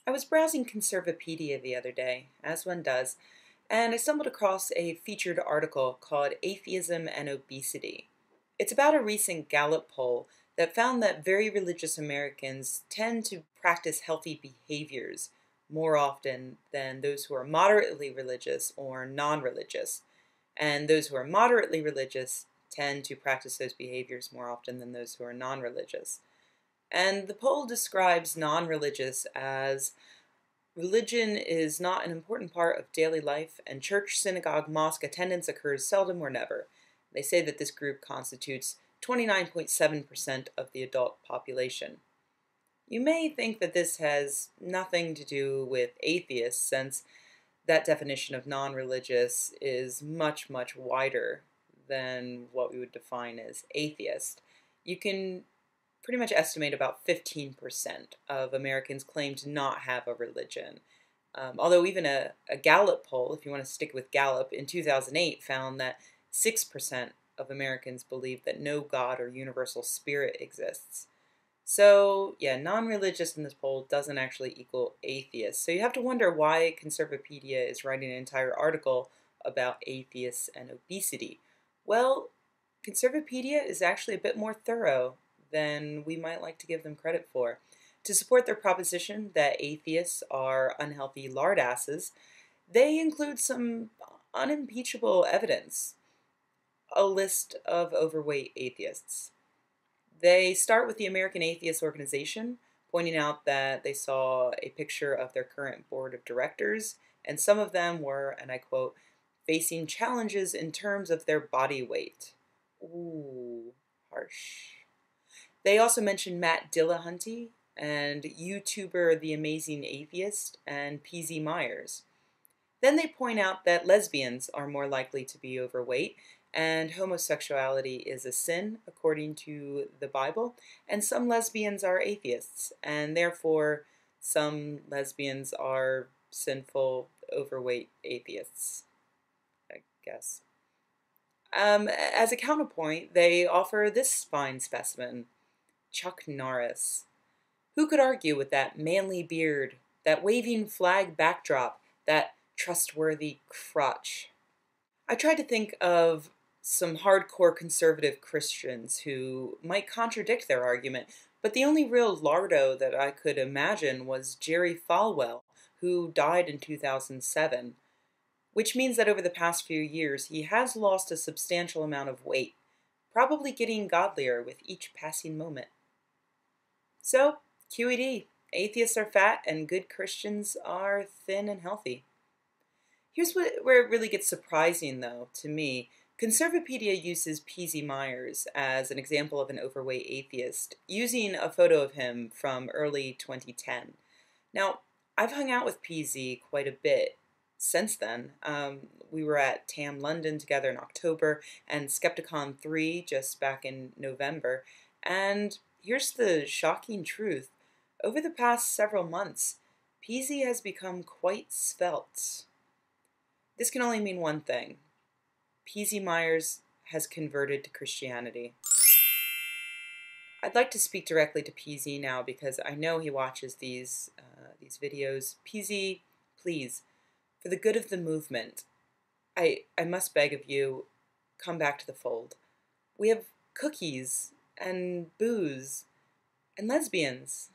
I was browsing Conservapedia the other day, as one does, and I stumbled across a featured article called Atheism and Obesity. It's about a recent Gallup poll that found that very religious Americans tend to practice healthy behaviors more often than those who are moderately religious or non-religious. And those who are moderately religious tend to practice those behaviors more often than those who are non-religious. And the poll describes non-religious as religion is not an important part of daily life, and church, synagogue, mosque attendance occurs seldom or never. They say that this group constitutes 29.7% of the adult population. You may think that this has nothing to do with atheists, since that definition of non-religious is much, much wider than what we would define as atheist. You can pretty much estimate about 15% of Americans claim to not have a religion. Although even a Gallup poll, if you want to stick with Gallup, in 2008 found that 6% of Americans believe that no God or universal spirit exists. So, yeah, non-religious in this poll doesn't actually equal atheist. So you have to wonder why Conservapedia is writing an entire article about atheists and obesity. Well, Conservapedia is actually a bit more thorough than we might like to give them credit for. To support their proposition that atheists are unhealthy lardasses, they include some unimpeachable evidence. A list of overweight atheists. They start with the American Atheist Organization, pointing out that they saw a picture of their current board of directors, and some of them were, and I quote, facing challenges in terms of their body weight. Ooh, harsh. They also mention Matt Dillahunty and YouTuber The Amazing Atheist and PZ Myers. Then they point out that lesbians are more likely to be overweight, and homosexuality is a sin according to the Bible, and some lesbians are atheists, and therefore some lesbians are sinful, overweight atheists, I guess. As a counterpoint, they offer this fine specimen, Chuck Norris. Who could argue with that manly beard, that waving flag backdrop, that trustworthy crotch? I tried to think of some hardcore conservative Christians who might contradict their argument, but the only real lardo that I could imagine was Jerry Falwell, who died in 2007, which means that over the past few years he has lost a substantial amount of weight, probably getting godlier with each passing moment. So, QED, atheists are fat and good Christians are thin and healthy. Here's where it really gets surprising, though, to me. Conservapedia uses PZ Myers as an example of an overweight atheist, using a photo of him from early 2010. Now, I've hung out with PZ quite a bit since then. We were at TAM London together in October and Skepticon 3 just back in November. And here's the shocking truth. Over the past several months, PZ has become quite svelte. This can only mean one thing. PZ Myers has converted to Christianity. I'd like to speak directly to PZ now because I know he watches these videos. PZ, please, for the good of the movement, I must beg of you, come back to the fold. We have cookies and booze and lesbians.